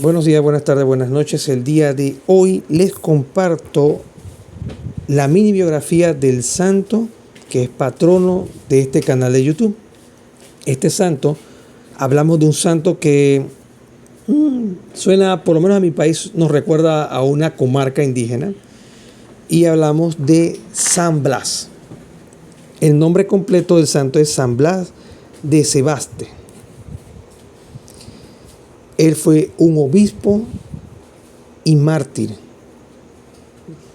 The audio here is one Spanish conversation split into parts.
Buenos días, buenas tardes, buenas noches. El día de hoy les comparto la mini biografía del santo que es patrono de este canal de YouTube. Este santo, hablamos de un santo que suena, por lo menos a mi país, nos recuerda a una comarca indígena, y hablamos de San Blas. El nombre completo del santo es San Blas de Sebaste. Él fue un obispo y mártir,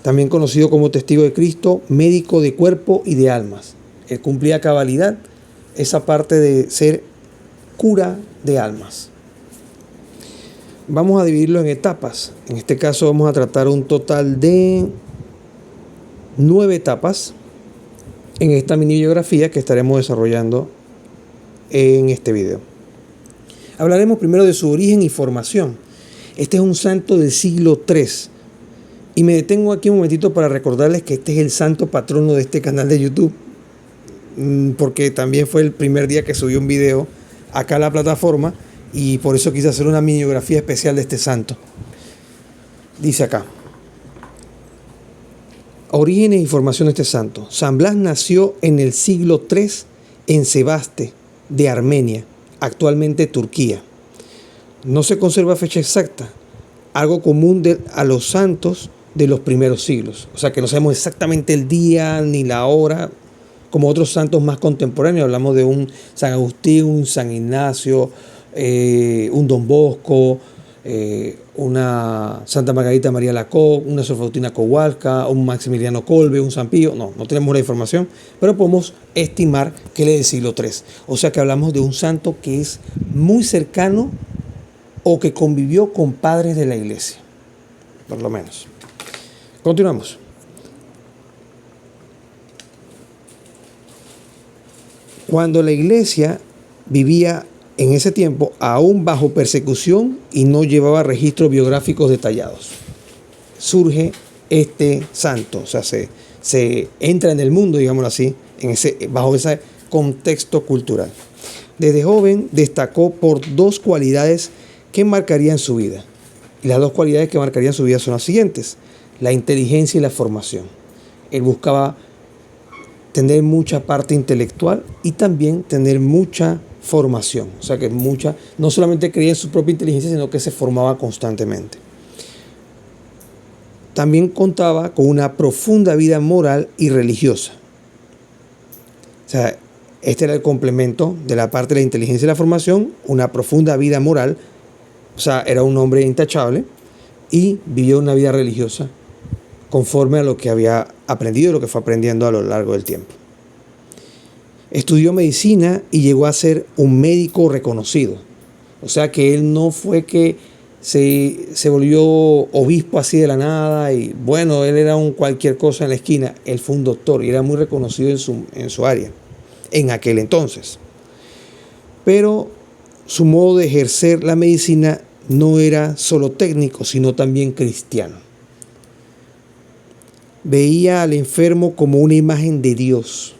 también conocido como testigo de Cristo, médico de cuerpo y de almas. Él cumplía a cabalidad esa parte de ser cura de almas. Vamos a dividirlo en etapas. En este caso vamos a tratar un total de 9 etapas en esta mini biografía que estaremos desarrollando en este video. Hablaremos primero de su origen y formación. Este es un santo del siglo III. Y me detengo aquí un momentito para recordarles que este es el santo patrono de este canal de YouTube, porque también fue el primer día que subí un video acá a la plataforma, y por eso quise hacer una mini biografía especial de este santo. Dice acá: orígenes y formación de este santo. San Blas nació en el siglo III en Sebaste, de Armenia, actualmente Turquía. No se conserva fecha exacta, algo común a los santos de los primeros siglos. O sea que no sabemos exactamente el día ni la hora, como otros santos más contemporáneos. Hablamos de un San Agustín, un San Ignacio, un Don Bosco, una Santa Margarita María Lacoque, una Sor Faustina Kowalska, un Maximiliano Kolbe, un San Pío. No tenemos la información, pero podemos estimar que él es del siglo III. O sea que hablamos de un santo que es muy cercano o que convivió con padres de la iglesia, por lo menos. Continuamos. Cuando la iglesia vivía en ese tiempo aún bajo persecución y no llevaba registros biográficos detallados, surge este santo. O sea, se entra en el mundo, digámoslo así, bajo ese contexto cultural. Desde joven destacó por 2 cualidades que marcarían su vida. Y las 2 cualidades que marcarían su vida son las siguientes: la inteligencia y la formación. Él buscaba tener mucha parte intelectual y también tener mucha formación. O sea que no solamente creía en su propia inteligencia, sino que se formaba constantemente. También contaba con una profunda vida moral y religiosa. O sea, este era el complemento de la parte de la inteligencia y la formación: una profunda vida moral. O sea, era un hombre intachable y vivió una vida religiosa conforme a lo que había aprendido, lo que fue aprendiendo a lo largo del tiempo. Estudió medicina y llegó a ser un médico reconocido. O sea que él no fue que se volvió obispo así de la nada y bueno, él era un cualquier cosa en la esquina. Él fue un doctor y era muy reconocido en su área en aquel entonces. Pero su modo de ejercer la medicina no era solo técnico, sino también cristiano. Veía al enfermo como una imagen de Dios.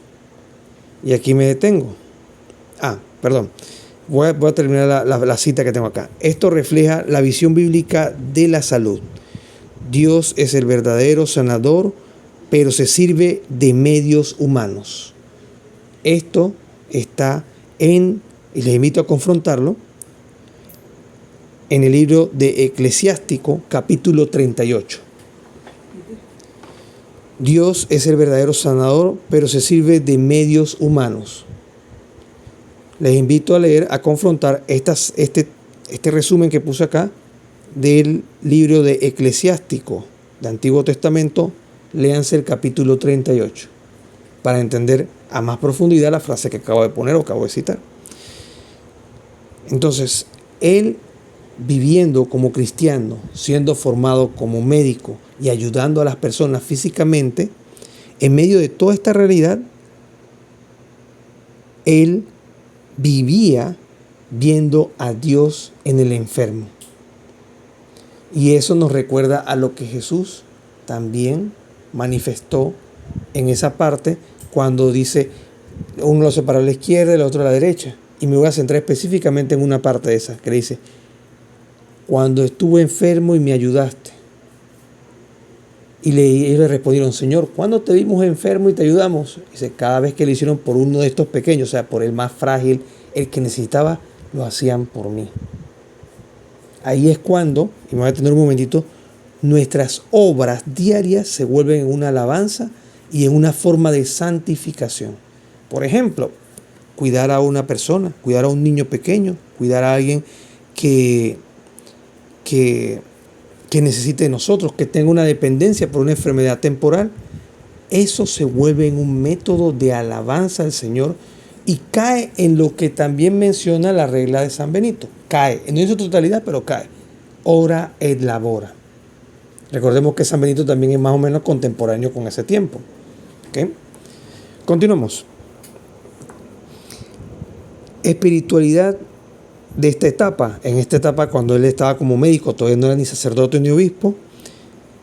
Y aquí me detengo. Voy a terminar la cita que tengo acá. Esto refleja la visión bíblica de la salud. Dios es el verdadero sanador, pero se sirve de medios humanos. Esto está y les invito a confrontarlo, en el libro de Eclesiástico, capítulo 38. Dios es el verdadero sanador, pero se sirve de medios humanos. Les invito a leer, a confrontar este resumen que puse acá del libro de Eclesiástico, de Antiguo Testamento. Léanse el capítulo 38 para entender a más profundidad la frase que acabo de poner o acabo de citar. Entonces, él, viviendo como cristiano, siendo formado como médico y ayudando a las personas físicamente, en medio de toda esta realidad, él vivía viendo a Dios en el enfermo. Y eso nos recuerda a lo que Jesús también manifestó en esa parte cuando dice: uno lo separa a la izquierda y el otro a la derecha. Y me voy a centrar específicamente en una parte de esa, que le dice: cuando estuve enfermo y me ayudaste. Y ellos le respondieron, Señor, ¿cuándo te vimos enfermo y te ayudamos? Dice, cada vez que lo hicieron por uno de estos pequeños, o sea, por el más frágil, el que necesitaba, lo hacían por mí. Ahí es cuando, y me voy a tener un momentito, nuestras obras diarias se vuelven en una alabanza y en una forma de santificación. Por ejemplo, cuidar a una persona, cuidar a un niño pequeño, cuidar a alguien que necesite de nosotros, que tenga una dependencia por una enfermedad temporal. Eso se vuelve en un método de alabanza al Señor y cae en lo que también menciona la regla de San Benito. Cae, no en su totalidad, pero cae. Ora et labora. Recordemos que San Benito también es más o menos contemporáneo con ese tiempo. ¿Okay? Continuamos. Espiritualidad de esta etapa. En esta etapa, cuando él estaba como médico, todavía no era ni sacerdote ni obispo,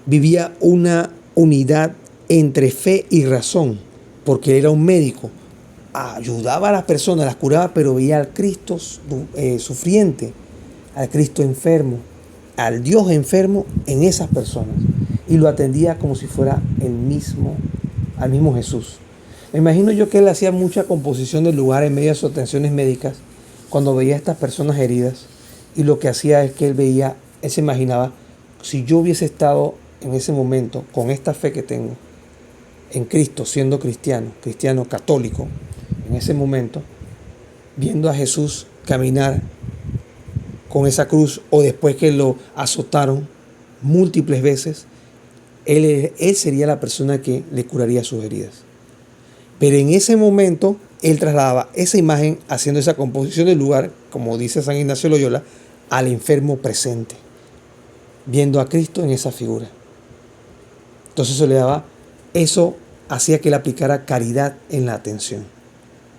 vivía una unidad entre fe y razón, porque él era un médico. Ayudaba a las personas, las curaba, pero veía al Cristo sufriente, al Cristo enfermo, al Dios enfermo en esas personas. Y lo atendía como si fuera al mismo Jesús. Me imagino yo que él hacía mucha composición del lugar en medio de sus atenciones médicas, cuando veía a estas personas heridas, y lo que hacía es que él se imaginaba, si yo hubiese estado en ese momento con esta fe que tengo en Cristo, siendo cristiano católico, en ese momento, viendo a Jesús caminar con esa cruz, o después que lo azotaron múltiples veces, él sería la persona que le curaría sus heridas. Pero en ese momento, él trasladaba esa imagen, haciendo esa composición del lugar, como dice San Ignacio Loyola, al enfermo presente, viendo a Cristo en esa figura. Entonces eso hacía que él aplicara caridad en la atención.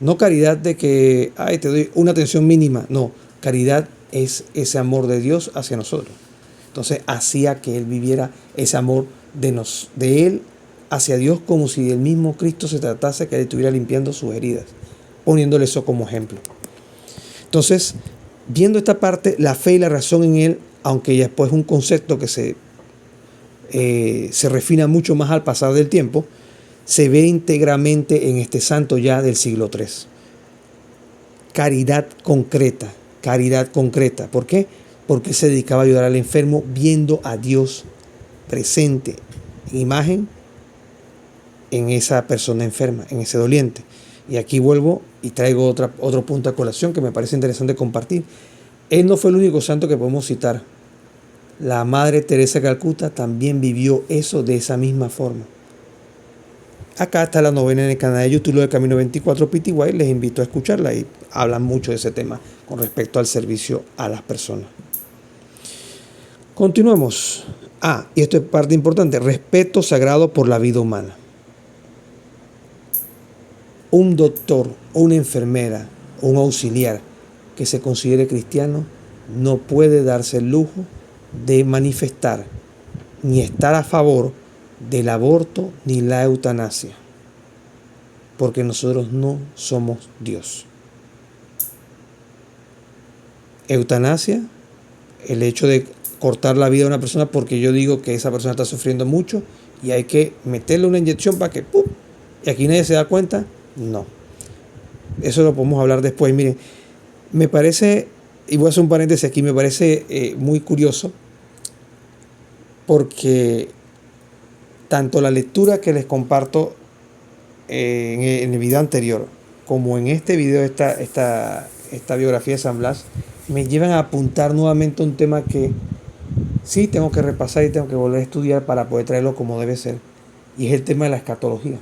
No caridad de que, te doy una atención mínima. No, caridad es ese amor de Dios hacia nosotros. Entonces hacía que él viviera ese amor de él hacia Dios, como si del mismo Cristo se tratase, que él estuviera limpiando sus heridas, poniéndole eso como ejemplo. Entonces, viendo esta parte, la fe y la razón en él, aunque ya después es un concepto que se refina mucho más al pasar del tiempo, se ve íntegramente en este santo ya del siglo III. Caridad concreta. ¿Por qué? Porque se dedicaba a ayudar al enfermo viendo a Dios presente, en imagen, en esa persona enferma, en ese doliente. Y aquí vuelvo y traigo otro punto a colación que me parece interesante compartir. Él no fue el único santo que podemos citar. La Madre Teresa de Calcuta también vivió eso de esa misma forma. Acá está la novena en el canal de YouTube de Camino 24 PTY. Les invito a escucharla y hablan mucho de ese tema con respecto al servicio a las personas. Continuemos. Y esto es parte importante: respeto sagrado por la vida humana. Un doctor, una enfermera, un auxiliar que se considere cristiano no puede darse el lujo de manifestar ni estar a favor del aborto ni la eutanasia, porque nosotros no somos Dios. Eutanasia, el hecho de cortar la vida de una persona porque yo digo que esa persona está sufriendo mucho y hay que meterle una inyección para que ¡pum! Y aquí nadie se da cuenta. No, eso lo podemos hablar después. Miren, me parece, y voy a hacer un paréntesis aquí, me parece muy curioso, porque tanto la lectura que les comparto en el video anterior, como en este video, esta biografía de San Blas, me llevan a apuntar nuevamente un tema que sí tengo que repasar y tengo que volver a estudiar para poder traerlo como debe ser, y es el tema de la escatología.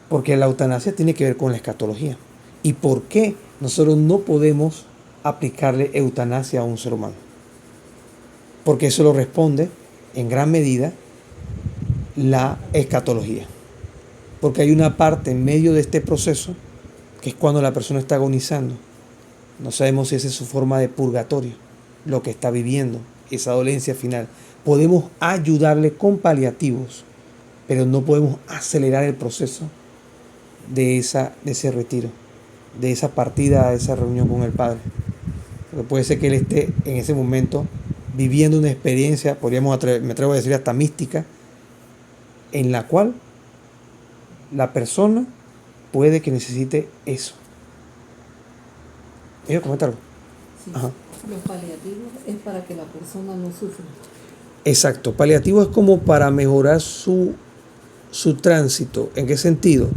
Porque la eutanasia tiene que ver con la escatología. ¿Y por qué nosotros no podemos aplicarle eutanasia a un ser humano? Porque eso lo responde en gran medida la escatología. Porque hay una parte en medio de este proceso que es cuando la persona está agonizando. No sabemos si esa es su forma de purgatorio, lo que está viviendo, esa dolencia final. Podemos ayudarle con paliativos, pero no podemos acelerar el proceso de ese retiro, de esa partida, de esa reunión con el Padre. Porque puede ser que él esté en ese momento viviendo una experiencia, me atrevo a decir hasta mística, en la cual la persona puede que necesite eso. ¿Quiero comentarlo? Sí. Ajá. Los paliativos es para que la persona no sufra. Exacto. Paliativo es como para mejorar su tránsito. ¿En qué sentido?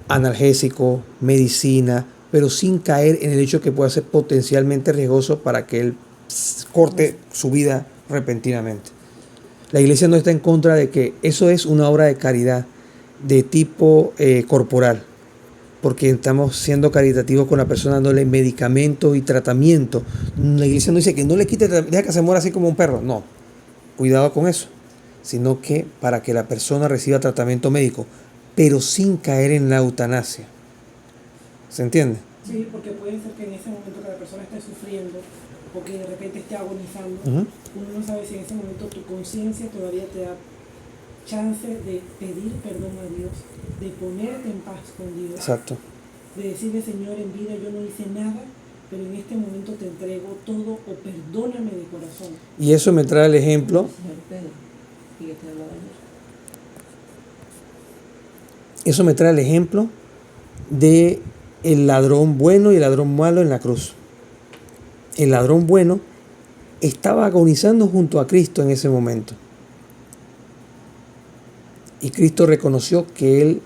Analgésico, medicina, pero sin caer en el hecho que pueda ser potencialmente riesgoso para que él corte su vida repentinamente. La iglesia no está en contra de que eso es una obra de caridad de tipo corporal, porque estamos siendo caritativos con la persona, dándole medicamentos y tratamiento. La iglesia no dice que no le quite, deja que se muera así como un perro. No, cuidado con eso, sino que para que la persona reciba tratamiento médico, pero sin caer en la eutanasia. ¿Se entiende? Sí, porque puede ser que en ese momento que la persona esté sufriendo o que de repente esté agonizando, uno no sabe si en ese momento tu conciencia todavía te da chance de pedir perdón a Dios, de ponerte en paz con Dios. Exacto. De decirle, Señor, en vida yo no hice nada, pero en este momento te entrego todo, o perdóname de corazón. Y eso me trae el ejemplo. Señor Pedro, y que te hablaba ayer. Eso me trae el ejemplo de el ladrón bueno y el ladrón malo en la cruz. El ladrón bueno estaba agonizando junto a Cristo en ese momento. Y Cristo reconoció que él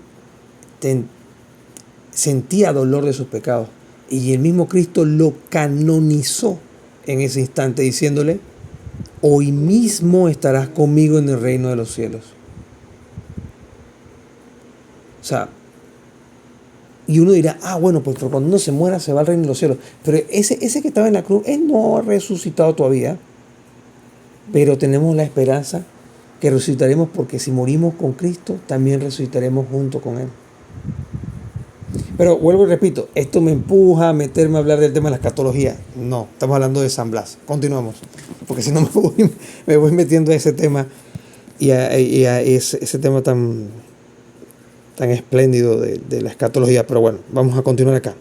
sentía dolor de sus pecados. Y el mismo Cristo lo canonizó en ese instante, diciéndole: hoy mismo estarás conmigo en el reino de los cielos. O sea, y uno dirá, bueno, pues cuando uno se muera se va al reino de los cielos. Pero ese que estaba en la cruz, él no ha resucitado todavía. Pero tenemos la esperanza que resucitaremos, porque si morimos con Cristo, también resucitaremos junto con Él. Pero vuelvo y repito, esto me empuja a meterme a hablar del tema de la escatología. No, estamos hablando de San Blas. Continuamos, porque si no me voy metiendo a ese tema y a ese tema tan espléndido de la escatología. Pero bueno, vamos a continuar acá.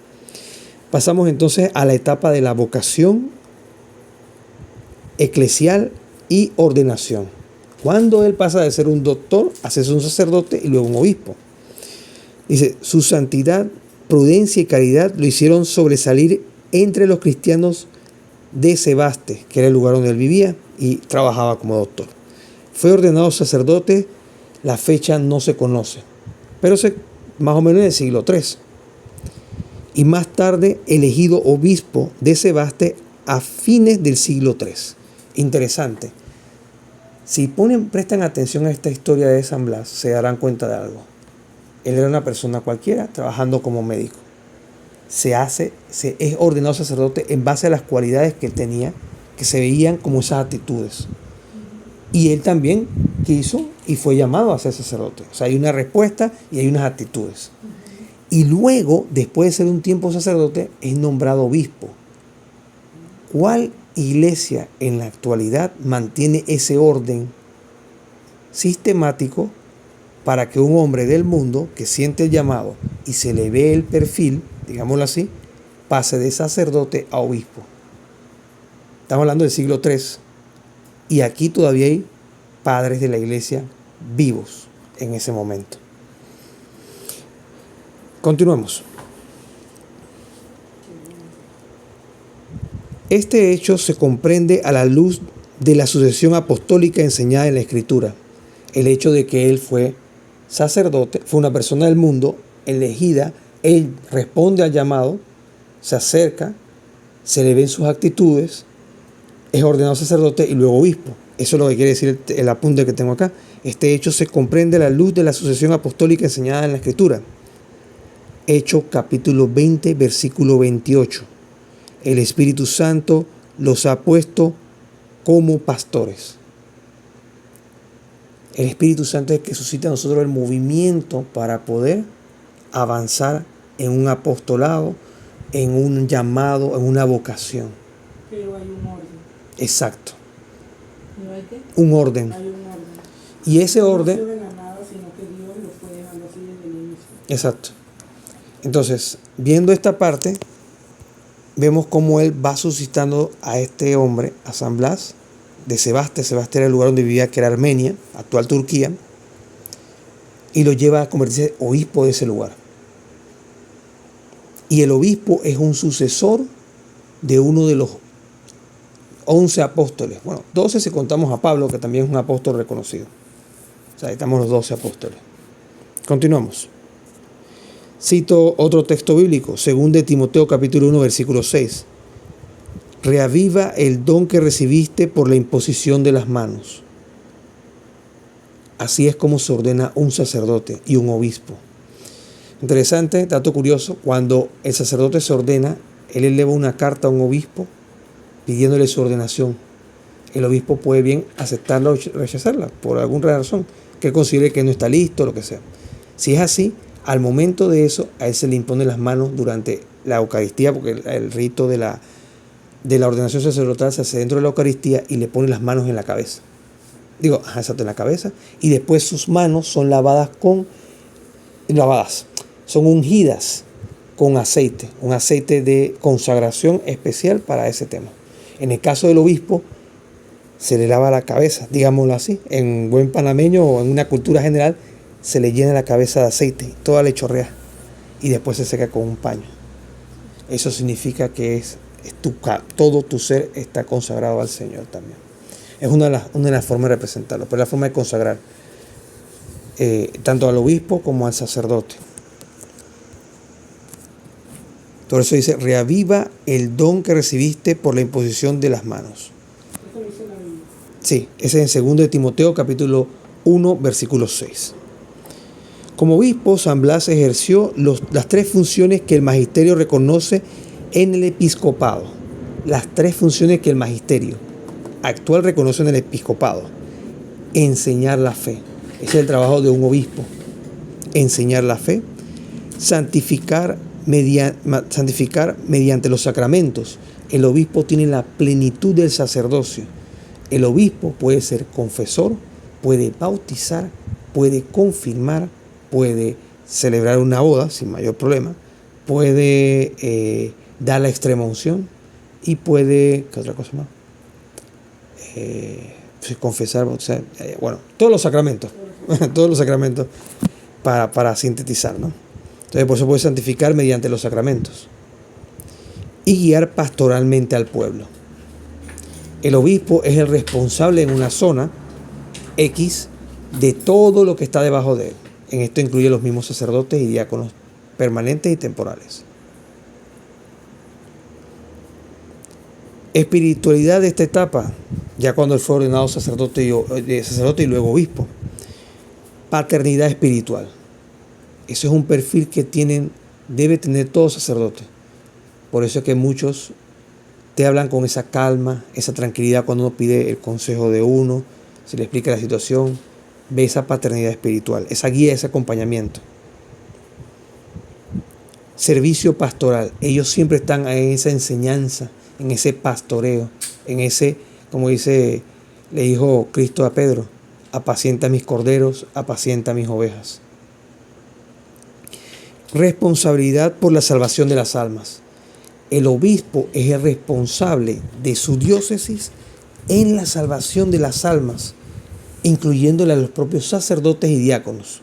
Pasamos entonces a la etapa de la vocación eclesial y ordenación. Cuando él pasa de ser un doctor a ser un sacerdote y luego un obispo. Dice, su santidad, prudencia y caridad lo hicieron sobresalir entre los cristianos de Sebaste, que era el lugar donde él vivía y trabajaba como doctor. Fue ordenado sacerdote, la fecha no se conoce, pero más o menos en el siglo III. Y más tarde elegido obispo de Sebaste a fines del siglo III. Interesante. Si prestan atención a esta historia de San Blas, se darán cuenta de algo. Él era una persona cualquiera trabajando como médico. Es ordenado sacerdote en base a las cualidades que él tenía, que se veían como esas actitudes. Y él también quiso y fue llamado a ser sacerdote. O sea, hay una respuesta y hay unas actitudes. Y luego, después de ser un tiempo sacerdote, es nombrado obispo. ¿Cuál iglesia en la actualidad mantiene ese orden sistemático para que un hombre del mundo que siente el llamado y se le ve el perfil, digámoslo así, pase de sacerdote a obispo? Estamos hablando del siglo III y aquí todavía hay padres de la iglesia vivos en ese momento. Continuemos. Este hecho se comprende a la luz de la sucesión apostólica enseñada en la Escritura. El hecho de que él fue sacerdote, fue una persona del mundo elegida, él responde al llamado, se acerca, se le ven sus actitudes, es ordenado sacerdote y luego obispo. Eso es lo que quiere decir el apunte que tengo acá. Este hecho se comprende a la luz de la sucesión apostólica enseñada en la Escritura. Hechos capítulo 20, versículo 28. El Espíritu Santo los ha puesto como pastores. El Espíritu Santo es el que suscita a nosotros el movimiento para poder avanzar en un apostolado, en un llamado, en una vocación. Pero hay un orden. Exacto. ¿No hay qué? Un orden. Hay un orden. Y ese orden... No de la nada, sino que Dios lo fue dejando así desde el inicio. Exacto. Entonces, viendo esta parte, vemos cómo él va suscitando a este hombre, a San Blas, de Sebaste. Sebaste era el lugar donde vivía, que era Armenia, actual Turquía, y lo lleva a convertirse obispo de ese lugar. Y el obispo es un sucesor de uno de los 11 apóstoles. Bueno, 12 si contamos a Pablo, que también es un apóstol reconocido. O sea, ahí estamos los 12 apóstoles. Continuamos. Cito otro texto bíblico, 2 de Timoteo capítulo 1, versículo 6. Reaviva el don que recibiste por la imposición de las manos. Así es como se ordena un sacerdote y un obispo. Interesante, dato curioso, cuando el sacerdote se ordena, él eleva una carta a un obispo pidiéndole su ordenación. El obispo puede bien aceptarla o rechazarla por alguna razón, que considere que no está listo, lo que sea. Si es así, al momento de eso, a él se le impone las manos durante la Eucaristía, porque el rito de la ordenación sacerdotal se hace dentro de la Eucaristía y le pone las manos en la cabeza. Exacto, en la cabeza. Y después sus manos son son ungidas con aceite, un aceite de consagración especial para ese tema. En el caso del obispo, se le lava la cabeza, digámoslo así, en buen panameño o en una cultura general, se le llena la cabeza de aceite, toda le chorrea, y después se seca con un paño. Eso significa que todo tu ser está consagrado al Señor también. Es una de las formas de representarlo, pero es la forma de consagrar tanto al obispo como al sacerdote. Por eso dice, reaviva el don que recibiste por la imposición de las manos. Esto lo dice la Biblia. Sí, ese es en 2 de Timoteo capítulo 1, versículo 6. Como obispo, San Blas ejerció las 3 funciones que el magisterio reconoce en el episcopado. Las 3 funciones que el magisterio actual reconoce en el episcopado. Enseñar la fe. Ese es el trabajo de un obispo. Enseñar la fe. Santificar mediante los sacramentos. El obispo tiene la plenitud del sacerdocio. El obispo puede ser confesor, puede bautizar, puede confirmar, puede celebrar una boda sin mayor problema, puede dar la extrema unción y puede, ¿qué otra cosa más? Confesar, bautizar, todos los sacramentos, todos los sacramentos para sintetizar, ¿no? Entonces por eso puede santificar mediante los sacramentos y guiar pastoralmente al pueblo. El obispo es el responsable en una zona X de todo lo que está debajo de él. En esto incluye los mismos sacerdotes y diáconos permanentes y temporales. Espiritualidad de esta etapa, ya cuando él fue ordenado sacerdote y luego obispo. Paternidad espiritual. Eso es un perfil que debe tener todo sacerdote. Por eso es que muchos te hablan con esa calma, esa tranquilidad cuando uno pide el consejo de uno, se le explica la situación, ve esa paternidad espiritual, esa guía, ese acompañamiento. Servicio pastoral. Ellos siempre están en esa enseñanza, en ese pastoreo, en ese, como le dijo Cristo a Pedro, apacienta mis corderos, apacienta mis ovejas. Responsabilidad por la salvación de las almas. El obispo es el responsable de su diócesis en la salvación de las almas, incluyéndole a los propios sacerdotes y diáconos.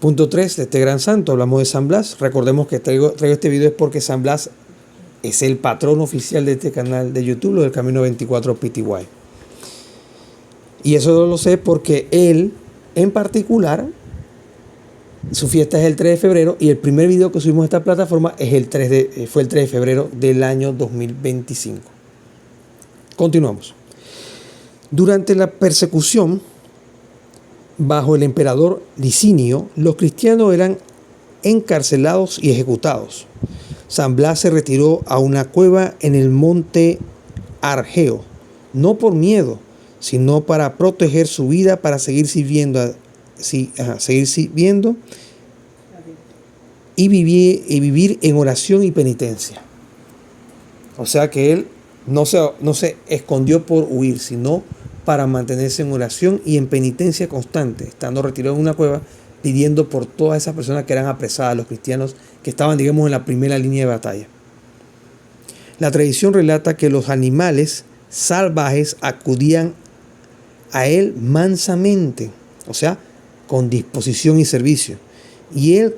Punto 3 de este gran santo, hablamos de San Blas. Recordemos que traigo este video es porque San Blas es el patrón oficial de este canal de YouTube, lo del Camino 24 PTY. Y eso lo sé porque él, en particular, su fiesta es el 3 de febrero y el primer video que subimos a esta plataforma fue el 3 de febrero del año 2025. Continuamos. Durante la persecución bajo el emperador Licinio, los cristianos eran encarcelados y ejecutados. San Blas se retiró a una cueva en el monte Argeo, no por miedo, sino para proteger su vida, para seguir sirviendo y vivir en oración y penitencia. O sea que él no se escondió por huir, sino para mantenerse en oración y en penitencia constante, estando retirado en una cueva, pidiendo por todas esas personas que eran apresadas, los cristianos que estaban, digamos, en la primera línea de batalla. La tradición relata que los animales salvajes acudían a él mansamente, o sea, con disposición y servicio. Y él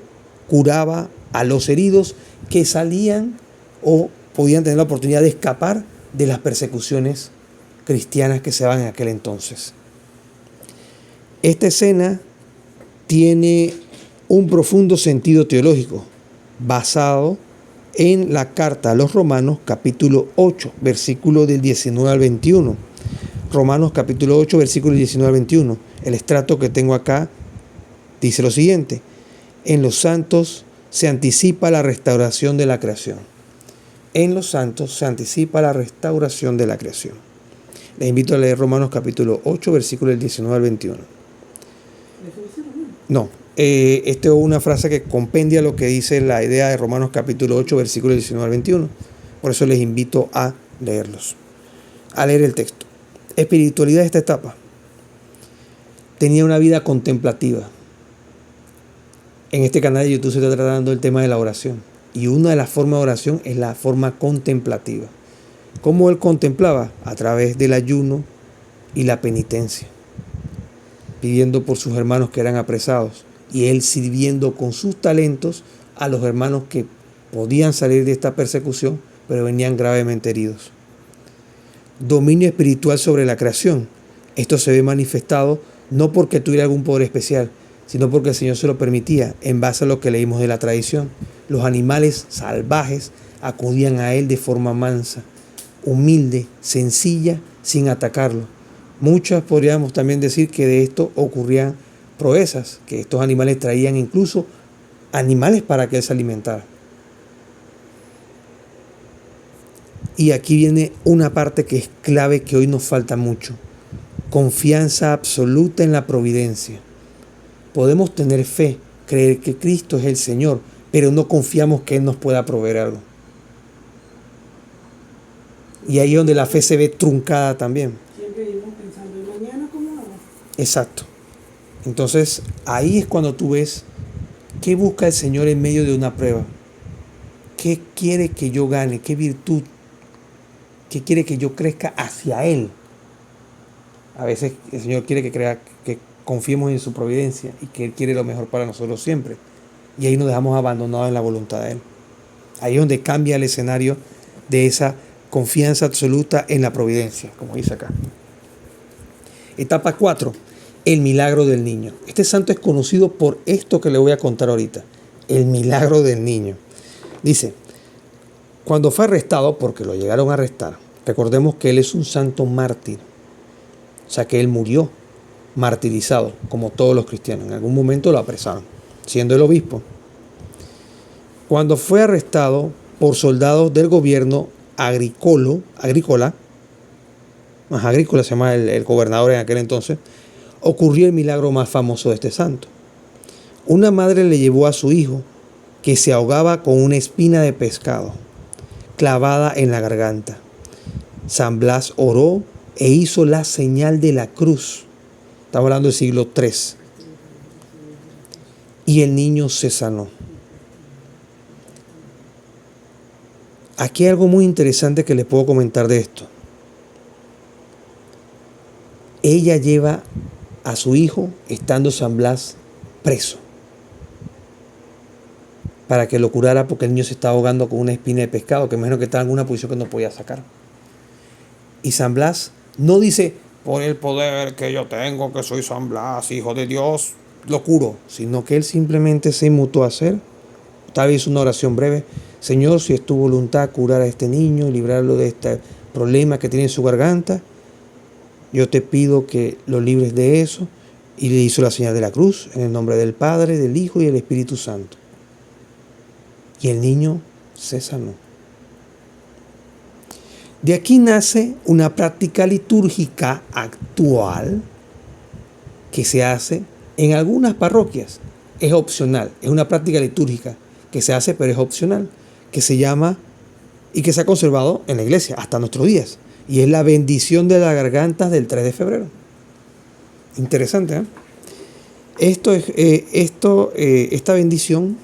curaba a los heridos que salían o podían tener la oportunidad de escapar de las persecuciones cristianas que se daban en aquel entonces. Esta escena tiene un profundo sentido teológico basado en la carta a los Romanos capítulo 8, versículo del 19 al 21. Romanos capítulo 8, versículo 19 al 21. El extracto que tengo acá dice lo siguiente: en los santos se anticipa la restauración de la creación. En los santos se anticipa la restauración de la creación. Les invito a leer Romanos capítulo 8, versículo del 19 al 21. No, esta es una frase que compendia lo que dice la idea de Romanos capítulo 8, versículo 19 al 21. Por eso les invito a leerlos, a leer el texto. Espiritualidad de esta etapa. Tenía una vida contemplativa. En este canal de YouTube se está tratando el tema de la oración. Y una de las formas de oración es la forma contemplativa. ¿Cómo él contemplaba? A través del ayuno y la penitencia, pidiendo por sus hermanos que eran apresados, y él sirviendo con sus talentos a los hermanos que podían salir de esta persecución, pero venían gravemente heridos. Dominio espiritual sobre la creación. Esto se ve manifestado no porque tuviera algún poder especial, sino porque el Señor se lo permitía, en base a lo que leímos de la tradición. Los animales salvajes acudían a él de forma mansa, humilde, sencilla, sin atacarlo. Muchas podríamos también decir que de esto ocurrían proezas, que estos animales traían incluso animales para que él se alimentara. Y aquí viene una parte que es clave, que hoy nos falta mucho: confianza absoluta en la providencia. Podemos tener fe, creer que Cristo es el Señor, pero no confiamos que Él nos pueda proveer algo. Y ahí es donde la fe se ve truncada también. Siempre vivimos pensando, ¿y mañana cómo hago? Exacto. Entonces, ahí es cuando tú ves qué busca el Señor en medio de una prueba. ¿Qué quiere que yo gane? ¿Qué virtud? ¿Qué quiere que yo crezca hacia Él? A veces el Señor quiere que confiemos en su providencia y que Él quiere lo mejor para nosotros siempre. Y ahí nos dejamos abandonados en la voluntad de Él. Ahí es donde cambia el escenario de esa confianza absoluta en la providencia, como dice acá. Etapa 4. El milagro del niño. Este santo es conocido por esto que le voy a contar ahorita. El milagro del niño. Dice, cuando fue arrestado, porque lo llegaron a arrestar, recordemos que él es un santo mártir. O sea que él murió martirizado, como todos los cristianos. En algún momento lo apresaron, siendo el obispo. Cuando fue arrestado por soldados del gobierno Agrícola se llama el gobernador en aquel entonces, ocurrió el milagro más famoso de este santo. Una madre le llevó a su hijo, que se ahogaba con una espina de pescado clavada en la garganta. San Blas oró e hizo la señal de la cruz. Estamos hablando del siglo III. Y el niño se sanó. Aquí hay algo muy interesante que les puedo comentar de esto. Ella lleva a su hijo estando San Blas preso, para que lo curara, porque el niño se estaba ahogando con una espina de pescado, que imagino que estaba en alguna posición que no podía sacar. Y San Blas no dice, por el poder que yo tengo, que soy San Blas, hijo de Dios, lo curo, sino que él simplemente se inmutó a hacer, tal vez una oración breve: Señor, si es tu voluntad curar a este niño y librarlo de este problema que tiene en su garganta, yo te pido que lo libres de eso. Y le hizo la señal de la cruz, en el nombre del Padre, del Hijo y del Espíritu Santo. Y el niño se sanó. De aquí nace una práctica litúrgica actual que se hace en algunas parroquias. Es opcional, es una práctica litúrgica que se hace, pero es opcional, que se llama y que se ha conservado en la iglesia hasta nuestros días. Y es la bendición de las gargantas del 3 de febrero. Interesante, ¿eh? Esta bendición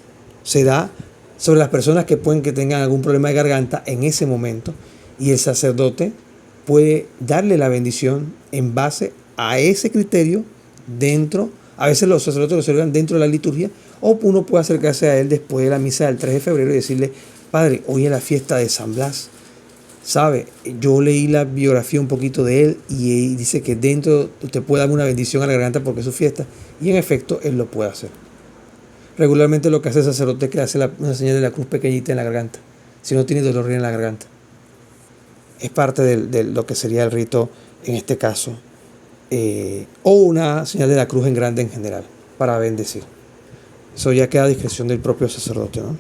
se da sobre las personas que pueden que tengan algún problema de garganta en ese momento, y el sacerdote puede darle la bendición en base a ese criterio dentro. A veces los sacerdotes lo celebran dentro de la liturgia, o uno puede acercarse a él después de la misa del 3 de febrero y decirle: Padre, hoy es la fiesta de San Blas, ¿sabe? Yo leí la biografía un poquito de él y dice que dentro usted puede darme una bendición a la garganta porque es su fiesta, y en efecto él lo puede hacer. Regularmente lo que hace el sacerdote es que hace una señal de la cruz pequeñita en la garganta, si no tiene dolor en la garganta. Es parte de lo que sería el rito en este caso, o una señal de la cruz en grande en general, para bendecir. Eso ya queda a discreción del propio sacerdote, ¿no?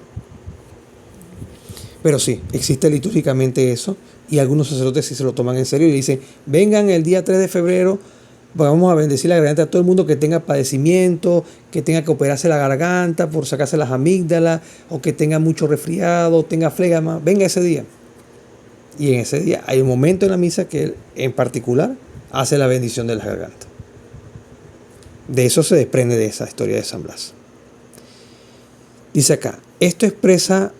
Pero sí, existe litúrgicamente eso, y algunos sacerdotes sí se lo toman en serio y dicen: vengan el día 3 de febrero, vamos a bendecir la garganta a todo el mundo que tenga padecimiento, que tenga que operarse la garganta por sacarse las amígdalas, o que tenga mucho resfriado, tenga flegma, venga ese día. Y en ese día hay un momento en la misa que él en particular hace la bendición de la garganta. De eso se desprende de esa historia de San Blas. Dice acá: esto expresa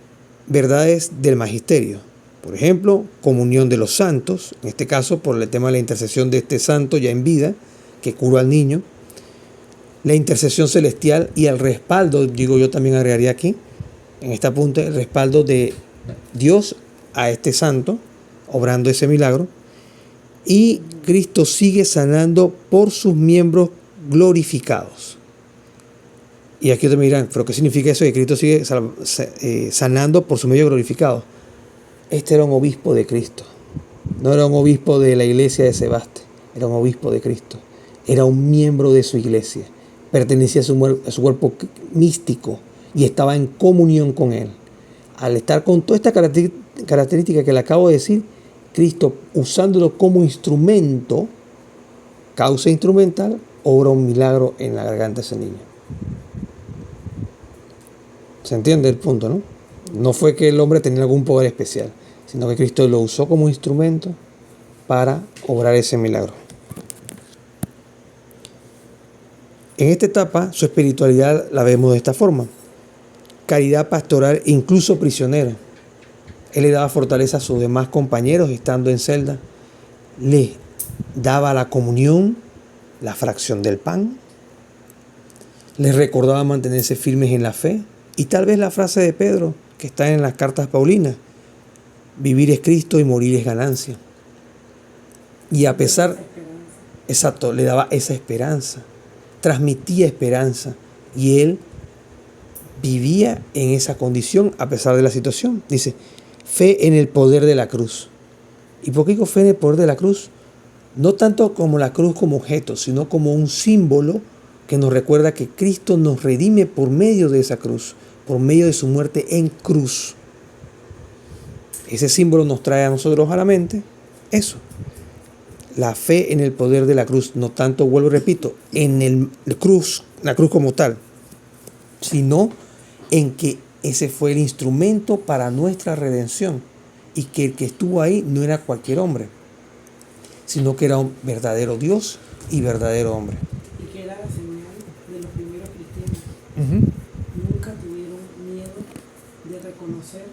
verdades del magisterio. Por ejemplo, comunión de los santos, en este caso por el tema de la intercesión de este santo ya en vida, que curó al niño. La intercesión celestial y el respaldo, digo yo también agregaría aquí, en esta punta, el respaldo de Dios a este santo, obrando ese milagro. Y Cristo sigue sanando por sus miembros glorificados. Y aquí ustedes me dirán: ¿pero qué significa eso de que Cristo sigue sanando por sus miembros glorificados? Este era un obispo de Cristo. No era un obispo de la iglesia de Sebaste. Era un obispo de Cristo. Era un miembro de su iglesia. Pertenecía a su cuerpo místico y estaba en comunión con él. Al estar con toda esta característica que le acabo de decir, Cristo, usándolo como instrumento, causa instrumental, obra un milagro en la garganta de ese niño. ¿Se entiende el punto, no? No fue que el hombre tenía algún poder especial, sino que Cristo lo usó como instrumento para obrar ese milagro. En esta etapa, su espiritualidad la vemos de esta forma: caridad pastoral, incluso prisionera. Él le daba fortaleza a sus demás compañeros estando en celda. Le daba la comunión, la fracción del pan. Les recordaba mantenerse firmes en la fe. Y tal vez la frase de Pedro, que está en las cartas paulinas: vivir es Cristo y morir es ganancia. Y a pesar, exacto, le daba esa esperanza, transmitía esperanza, y él vivía en esa condición a pesar de la situación. Dice: fe en el poder de la cruz. ¿Y por qué digo fe en el poder de la cruz? No tanto como la cruz como objeto, sino como un símbolo que nos recuerda que Cristo nos redime por medio de esa cruz, por medio de su muerte en cruz. Ese símbolo nos trae a nosotros a la mente eso: la fe en el poder de la cruz. No tanto, vuelvo y repito, en la cruz como tal, sino en que ese fue el instrumento para nuestra redención, y que el que estuvo ahí no era cualquier hombre, sino que era un verdadero Dios y verdadero hombre. Y que era la señal de los primeros cristianos. Nunca tuvieron miedo de reconocer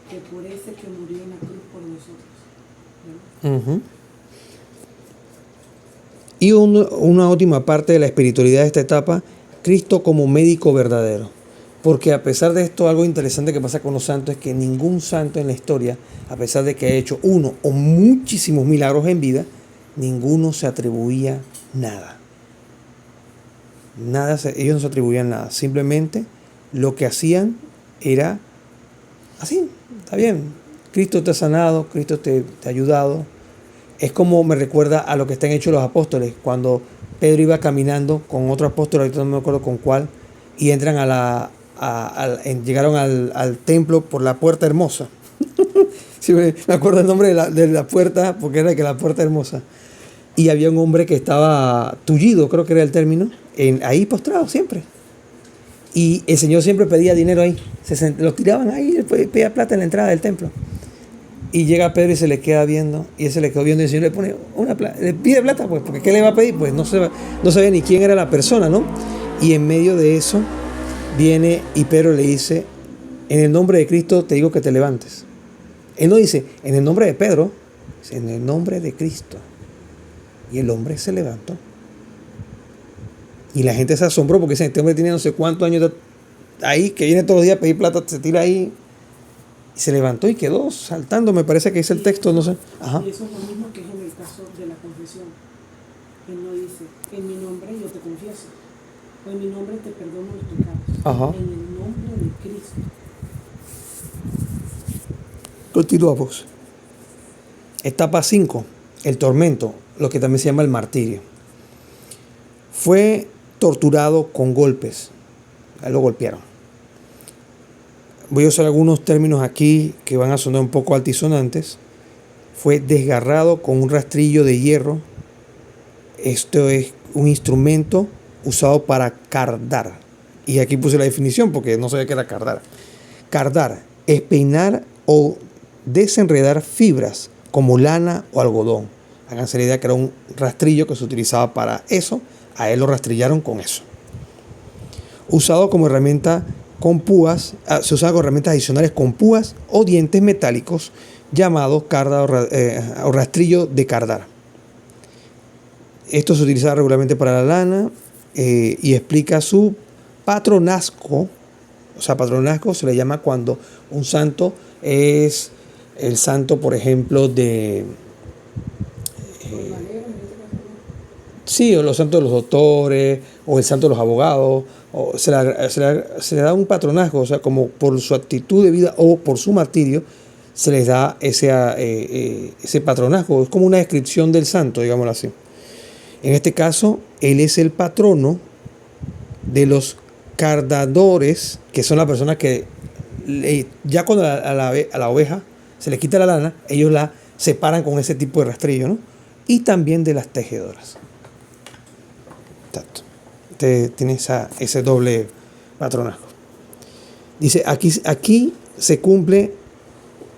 que por ese que murió en la cruz por nosotros, ¿verdad? Y una última parte de la espiritualidad de esta etapa: Cristo como médico verdadero. Porque a pesar de esto, algo interesante que pasa con los santos es que ningún santo en la historia, a pesar de que ha hecho uno o muchísimos milagros en vida, ninguno se atribuía nada. Ellos no se atribuían nada. Simplemente lo que hacían era así: está bien, Cristo te ha sanado, Cristo te ha ayudado. Es como me recuerda a lo que están hechos los apóstoles, cuando Pedro iba caminando con otro apóstol, ahorita no me acuerdo con cuál, y entran llegaron al templo por la puerta hermosa. Sí, me acuerdo el nombre de la puerta, porque era que la puerta hermosa. Y había un hombre que estaba tullido, creo que era el término, ahí postrado siempre. Y el Señor siempre pedía dinero ahí. Los tiraban ahí, después pedía plata en la entrada del templo. Y llega Pedro y se le queda viendo, y él se le quedó viendo, y el Señor le pone le pide plata, pues, porque ¿qué le va a pedir? Pues no sabía ni quién era la persona, ¿no? Y en medio de eso viene y Pedro le dice: en el nombre de Cristo te digo que te levantes. Él no dice, en el nombre de Pedro, dice, en el nombre de Cristo. Y el hombre se levantó. Y la gente se asombró porque dice, este hombre tiene no sé cuántos años ahí, que viene todos los días a pedir plata, se tira ahí. Y se levantó y quedó saltando, me parece que dice el texto, no sé. Ajá. Y eso es lo mismo que es en el caso de la confesión. Él no dice, en mi nombre yo te confieso, o en mi nombre te perdono los pecados. Ajá. En el nombre de Cristo. Continuamos. Etapa 5, el tormento, lo que también se llama el martirio. Fue torturado con golpes. A él lo golpearon. Voy a usar algunos términos aquí que van a sonar un poco altisonantes. Fue desgarrado con un rastrillo de hierro. Esto es un instrumento usado para cardar. Y aquí puse la definición porque no sabía qué era cardar. Cardar es peinar o desenredar fibras como lana o algodón. Háganse la idea que era un rastrillo que se utilizaba para eso. A él lo rastrillaron con eso. Usado como herramienta con púas, se usaba con herramientas adicionales con púas o dientes metálicos llamados carda o rastrillo de cardar. Esto se utilizaba regularmente para la lana y explica su patronazgo. O sea, patronazgo se le llama cuando un santo es el santo, por ejemplo, de... sí, o los santos de los doctores, o el santo de los abogados, o se le da un patronazgo, o sea, como por su actitud de vida o por su martirio, se les da ese patronazgo. Es como una descripción del santo, digámoslo así. En este caso, él es el patrono de los cardadores, que son las personas que ya cuando a la oveja se le quita la lana, ellos la separan con ese tipo de rastrillo, ¿no? Y también de las tejedoras. Exacto. Tiene ese doble patronazgo. Dice, aquí se cumple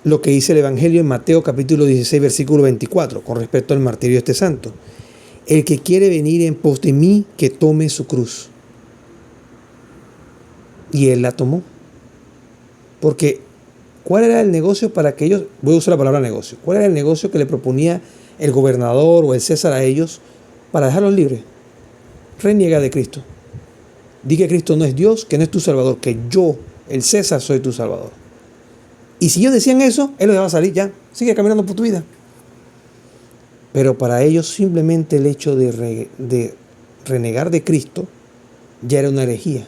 lo que dice el Evangelio en Mateo capítulo 16, versículo 24, con respecto al martirio de este santo. El que quiere venir en pos de mí, que tome su cruz. Y él la tomó. Porque, ¿cuál era el negocio para que ellos, voy a usar la palabra negocio, cuál era el negocio que le proponía el gobernador o el César a ellos para dejarlos libres? Reniega de Cristo. Di que Cristo no es Dios, que no es tu Salvador, que yo, el César, soy tu Salvador. Y si ellos decían eso, él los dejaba salir, ya, sigue caminando por tu vida. Pero para ellos simplemente el hecho de renegar de Cristo ya era una herejía.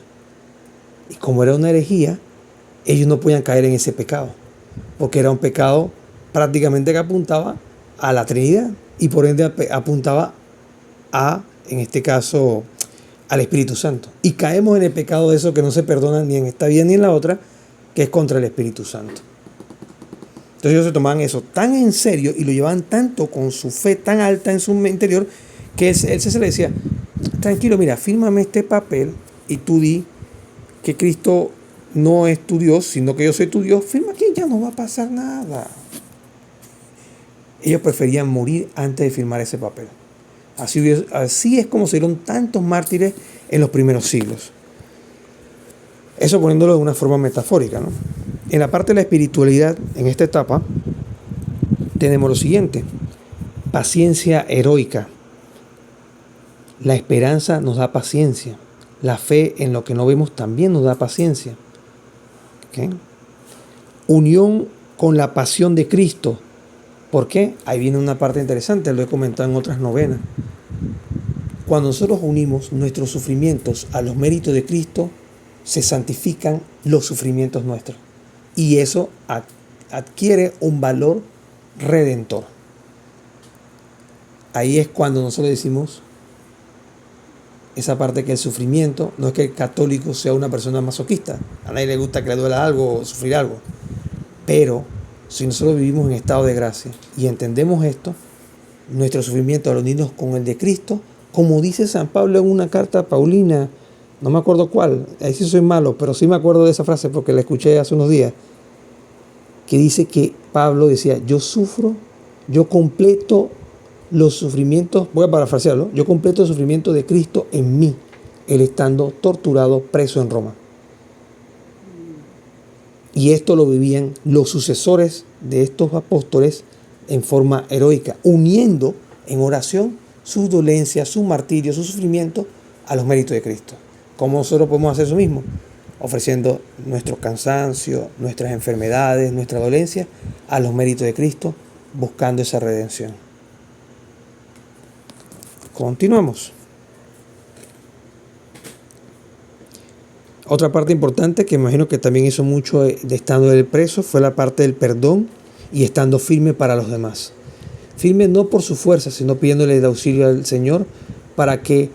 Y como era una herejía, ellos no podían caer en ese pecado, porque era un pecado prácticamente que apuntaba a la Trinidad y por ende apuntaba a, en este caso, al Espíritu Santo. Y caemos en el pecado de eso que no se perdona ni en esta vida ni en la otra, que es contra el Espíritu Santo. Entonces ellos se tomaban eso tan en serio y lo llevaban tanto con su fe tan alta en su interior que él se le decía, tranquilo, mira, fírmame este papel y tú di que Cristo no es tu Dios, sino que yo soy tu Dios, firma aquí, ya no va a pasar nada. Ellos preferían morir antes de firmar ese papel. Así es como se dieron tantos mártires en los primeros siglos. Eso poniéndolo de una forma metafórica, ¿no? En la parte de la espiritualidad, en esta etapa, tenemos lo siguiente: paciencia heroica. La esperanza nos da paciencia. La fe en lo que no vemos también nos da paciencia. ¿Okay? Unión con la pasión de Cristo. ¿Por qué? Ahí viene una parte interesante, lo he comentado en otras novenas. Cuando nosotros unimos nuestros sufrimientos a los méritos de Cristo, se santifican los sufrimientos nuestros. Y eso adquiere un valor redentor. Ahí es cuando nosotros decimos esa parte que el sufrimiento no es que el católico sea una persona masoquista. A nadie le gusta que le duela algo o sufrir algo. Pero si nosotros vivimos en estado de gracia y entendemos esto, nuestro sufrimiento al unirnos con el de Cristo, como dice San Pablo en una carta a Paulina, no me acuerdo cuál, ahí sí soy malo, pero sí me acuerdo de esa frase porque la escuché hace unos días, que dice que Pablo decía, yo sufro, yo completo los sufrimientos, voy a parafrasearlo, yo completo el sufrimiento de Cristo en mí, él estando torturado, preso en Roma. Y esto lo vivían los sucesores de estos apóstoles en forma heroica, uniendo en oración sus dolencias, su martirio, su sufrimiento a los méritos de Cristo. ¿Cómo nosotros podemos hacer eso mismo? Ofreciendo nuestro cansancio, nuestras enfermedades, nuestra dolencia a los méritos de Cristo, buscando esa redención. Continuamos. Otra parte importante que me imagino que también hizo mucho de estando él preso fue la parte del perdón y estando firme para los demás. Firme no por su fuerza, sino pidiéndole el auxilio al Señor para que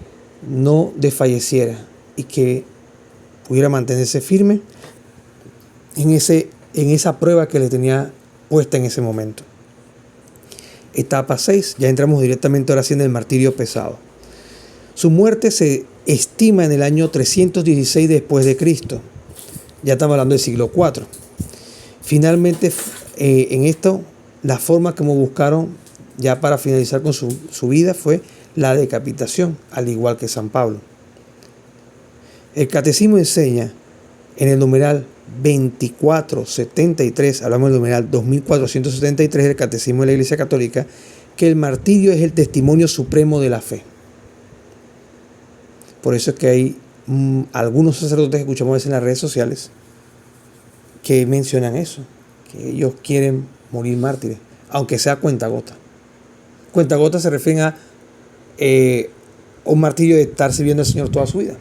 no desfalleciera y que pudiera mantenerse firme en esa prueba que le tenía puesta en ese momento. Etapa 6, ya entramos directamente ahora sí en el martirio pesado. Su muerte se estima en el año 316 después de Cristo. Ya estamos hablando del siglo IV. Finalmente, en esto, la forma como buscaron ya para finalizar con su vida fue la decapitación, al igual que San Pablo. El catecismo enseña en el numeral 2473, hablamos del numeral 2473 del catecismo de la Iglesia Católica, que el martirio es el testimonio supremo de la fe. Por eso es que hay algunos sacerdotes que escuchamos a veces en las redes sociales que mencionan eso, que ellos quieren morir mártires, aunque sea cuentagota. Cuentagota se refiere a un martirio de estar sirviendo al Señor toda su vida,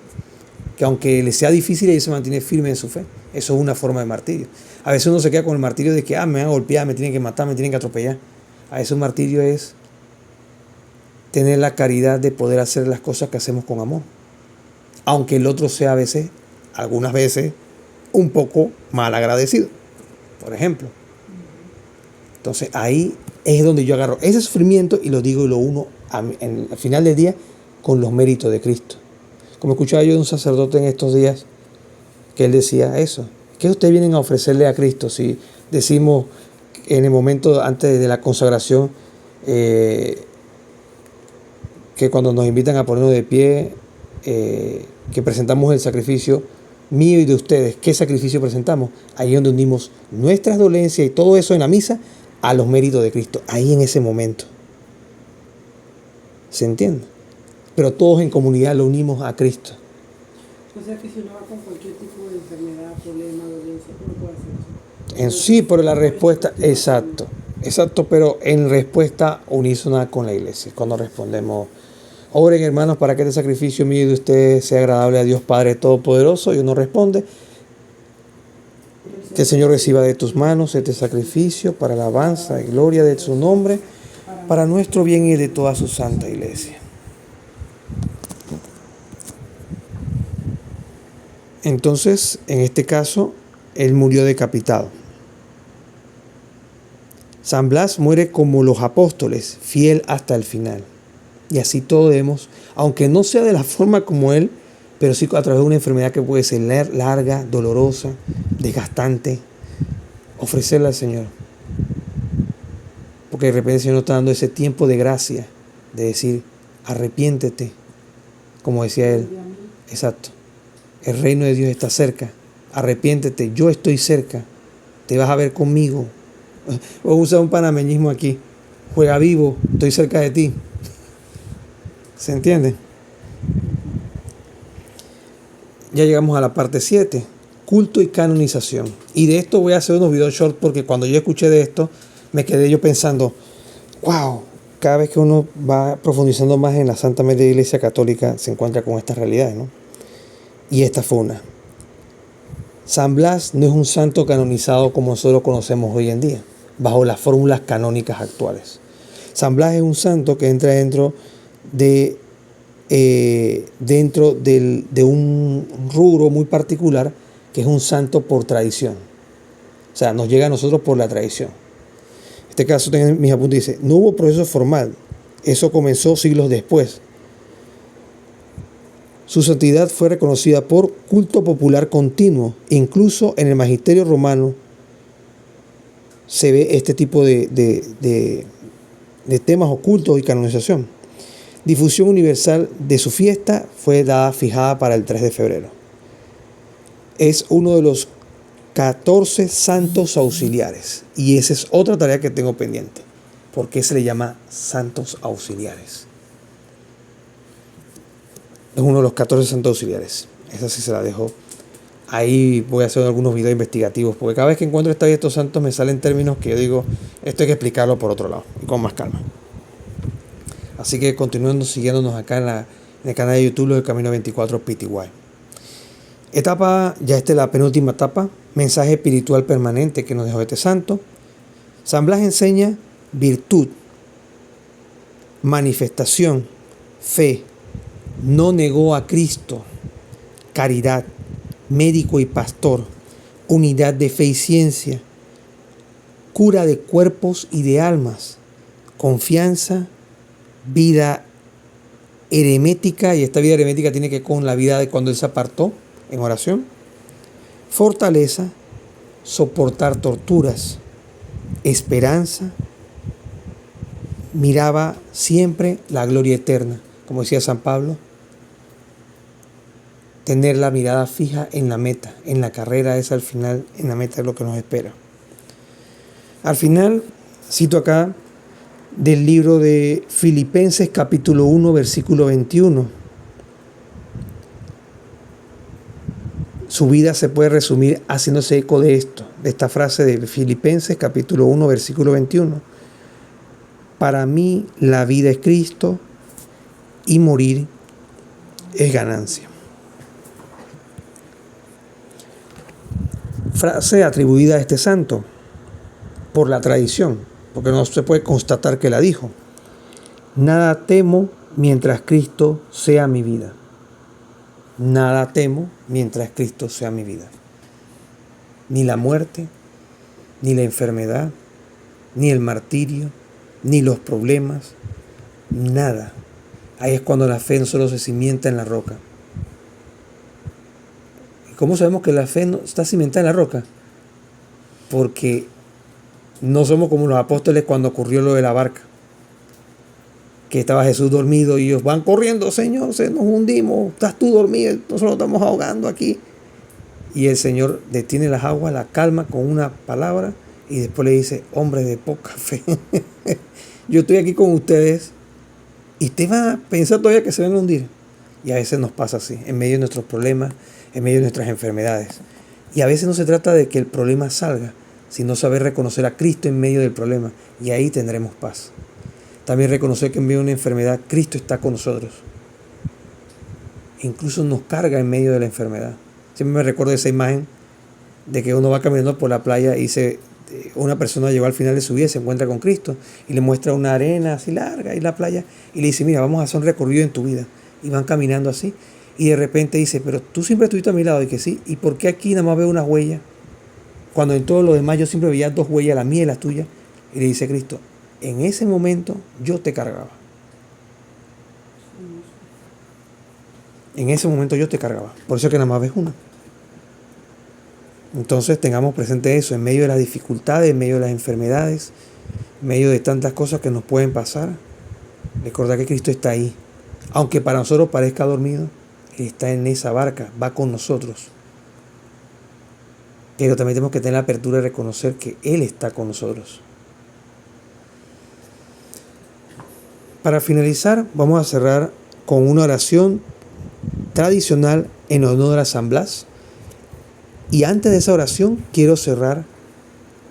que aunque le sea difícil, ellos se mantiene firme en su fe. Eso es una forma de martirio. A veces uno se queda con el martirio de que me van a golpear, me tienen que matar, me tienen que atropellar. A veces un martirio es tener la caridad de poder hacer las cosas que hacemos con amor, aunque el otro sea a veces, algunas veces, un poco mal agradecido, por ejemplo. Entonces ahí es donde yo agarro ese sufrimiento y lo digo y lo uno al final del día con los méritos de Cristo. Como escuchaba yo de un sacerdote en estos días, que él decía eso, ¿qué ustedes vienen a ofrecerle a Cristo? Si decimos en el momento antes de la consagración, que cuando nos invitan a ponernos de pie, que presentamos el sacrificio mío y de ustedes, ¿qué sacrificio presentamos? Ahí es donde unimos nuestras dolencias y todo eso en la misa a los méritos de Cristo, ahí en ese momento. ¿Se entiende? Pero todos en comunidad lo unimos a Cristo. O sea que si uno va con cualquier tipo de enfermedad, problema, dolencia, uno puede hacer eso. En sí, pero la respuesta, exacto, pero en respuesta unísona con la iglesia, cuando respondemos: oren, hermanos, para que este sacrificio mío y de ustedes sea agradable a Dios Padre Todopoderoso. Y uno responde: que el Señor reciba de tus manos este sacrificio para la alabanza y gloria de su nombre, para nuestro bien y de toda su santa iglesia. Entonces, en este caso, él murió decapitado. San Blas muere como los apóstoles, fiel hasta el final. Y así todos debemos, aunque no sea de la forma como él, pero sí a través de una enfermedad que puede ser larga, dolorosa, desgastante, ofrecerla al Señor. Porque de repente el Señor nos está dando ese tiempo de gracia, de decir: arrepiéntete, como decía él. Exacto. El reino de Dios está cerca. Arrepiéntete, yo estoy cerca. Te vas a ver conmigo. Voy a usar un panameñismo aquí. Juega vivo, estoy cerca de ti. ¿Se entiende? Ya llegamos a la parte 7, culto y canonización. Y de esto voy a hacer unos videos short porque cuando yo escuché de esto, me quedé yo pensando, wow, cada vez que uno va profundizando más en la Santa Media Iglesia Católica se encuentra con estas realidades, ¿no? Y esta fue una. San Blas no es un santo canonizado como nosotros lo conocemos hoy en día, bajo las fórmulas canónicas actuales. San Blas es un santo que entra dentro de un rubro muy particular, que es un santo por tradición. O sea, nos llega a nosotros por la tradición. En este caso, tengo mis apuntes, dice: no hubo proceso formal, eso comenzó siglos después. Su santidad fue reconocida por culto popular continuo. Incluso en el magisterio romano se ve este tipo de temas ocultos y canonización. Difusión universal de su fiesta fue fijada para el 3 de febrero. Es uno de los 14 santos auxiliares. Y esa es otra tarea que tengo pendiente. ¿Por qué se le llama santos auxiliares? Es uno de los 14 santos auxiliares. Esa sí se la dejo. Ahí voy a hacer algunos videos investigativos, porque cada vez que encuentro esta vida de estos santos me salen términos que yo digo, esto hay que explicarlo por otro lado y con más calma. Así que continuando siguiéndonos acá en el canal de YouTube del Camino 24 PTY. Etapa, ya esta es la penúltima etapa, mensaje espiritual permanente que nos dejó este santo. San Blas enseña virtud, manifestación, fe, no negó a Cristo, caridad, médico y pastor, unidad de fe y ciencia, cura de cuerpos y de almas, confianza, vida eremética, y esta vida eremética tiene que ver con la vida de cuando él se apartó en oración, fortaleza, soportar torturas, esperanza, miraba siempre la gloria eterna, como decía San Pablo, tener la mirada fija en la meta, en la carrera es al final, en la meta es lo que nos espera. Al final, cito acá del libro de Filipenses capítulo 1, versículo 21. Su vida se puede resumir haciéndose eco de esto, de esta frase de Filipenses capítulo 1, versículo 21. Para mí la vida es Cristo y morir es ganancia. Frase atribuida a este santo por la tradición, porque no se puede constatar que la dijo. Nada temo mientras Cristo sea mi vida. Nada temo mientras Cristo sea mi vida. Ni la muerte, ni la enfermedad, ni el martirio, ni los problemas, nada. Ahí es cuando la fe no solo se cimienta en la roca. ¿Cómo sabemos que la fe no está cimentada en la roca? Porque no somos como los apóstoles cuando ocurrió lo de la barca. Que estaba Jesús dormido y ellos van corriendo, Señor, nos hundimos, estás tú dormido, nosotros estamos ahogando aquí. Y el Señor detiene las aguas, la calma con una palabra y después le dice, hombres de poca fe, yo estoy aquí con ustedes y ustedes van a pensar todavía que se van a hundir. Y a veces nos pasa así, en medio de nuestros problemas, en medio de nuestras enfermedades. Y a veces no se trata de que el problema salga, sino saber reconocer a Cristo en medio del problema. Y ahí tendremos paz. También reconocer que en medio de una enfermedad, Cristo está con nosotros. Incluso nos carga en medio de la enfermedad. Siempre me recuerdo esa imagen de que uno va caminando por la playa y una persona llegó al final de su vida y se encuentra con Cristo y le muestra una arena así larga y la playa y le dice, mira, vamos a hacer un recorrido en tu vida. Y van caminando así. Y de repente dice, pero tú siempre estuviste a mi lado. Y que sí, ¿y por qué aquí nada más veo una huella? Cuando en todo lo demás yo siempre veía dos huellas, la mía y la tuya. Y le dice Cristo, en ese momento yo te cargaba. En ese momento yo te cargaba. Por eso es que nada más ves una. Entonces tengamos presente eso, en medio de las dificultades, en medio de las enfermedades, en medio de tantas cosas que nos pueden pasar. Recordar que Cristo está ahí. Aunque para nosotros parezca dormido, Él está en esa barca, va con nosotros. Pero también tenemos que tener la apertura de reconocer que Él está con nosotros. Para finalizar, vamos a cerrar con una oración tradicional en honor a San Blas. Y antes de esa oración, quiero cerrar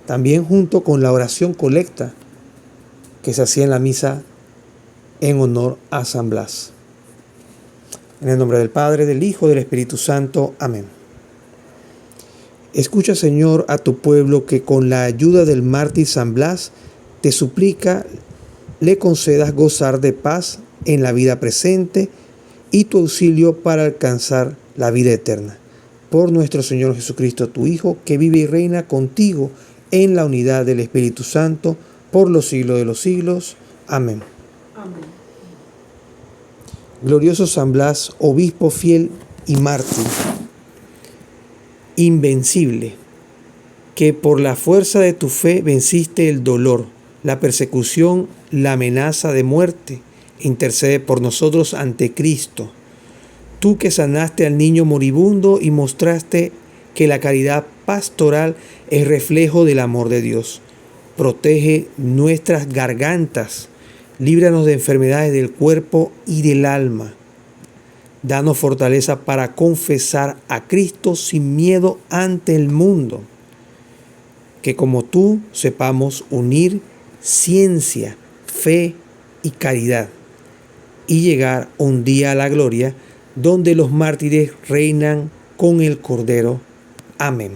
también junto con la oración colecta que se hacía en la misa en honor a San Blas. En el nombre del Padre, del Hijo, del Espíritu Santo. Amén. Escucha, Señor, a tu pueblo que con la ayuda del mártir San Blas te suplica le concedas gozar de paz en la vida presente y tu auxilio para alcanzar la vida eterna. Por nuestro Señor Jesucristo, tu Hijo, que vive y reina contigo en la unidad del Espíritu Santo, por los siglos de los siglos. Amén. Amén. Glorioso San Blas, obispo fiel y mártir, invencible, que por la fuerza de tu fe venciste el dolor, la persecución, la amenaza de muerte, intercede por nosotros ante Cristo. Tú que sanaste al niño moribundo y mostraste que la caridad pastoral es reflejo del amor de Dios. Protege nuestras gargantas, líbranos de enfermedades del cuerpo y del alma. Danos fortaleza para confesar a Cristo sin miedo ante el mundo. Que como tú sepamos unir ciencia, fe y caridad y llegar un día a la gloria donde los mártires reinan con el Cordero. Amén.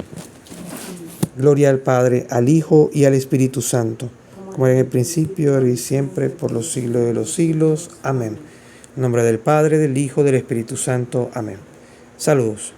Gloria al Padre, al Hijo y al Espíritu Santo, como era en el principio, ahora y siempre, por los siglos de los siglos. Amén. En nombre del Padre, del Hijo, del Espíritu Santo. Amén. Saludos.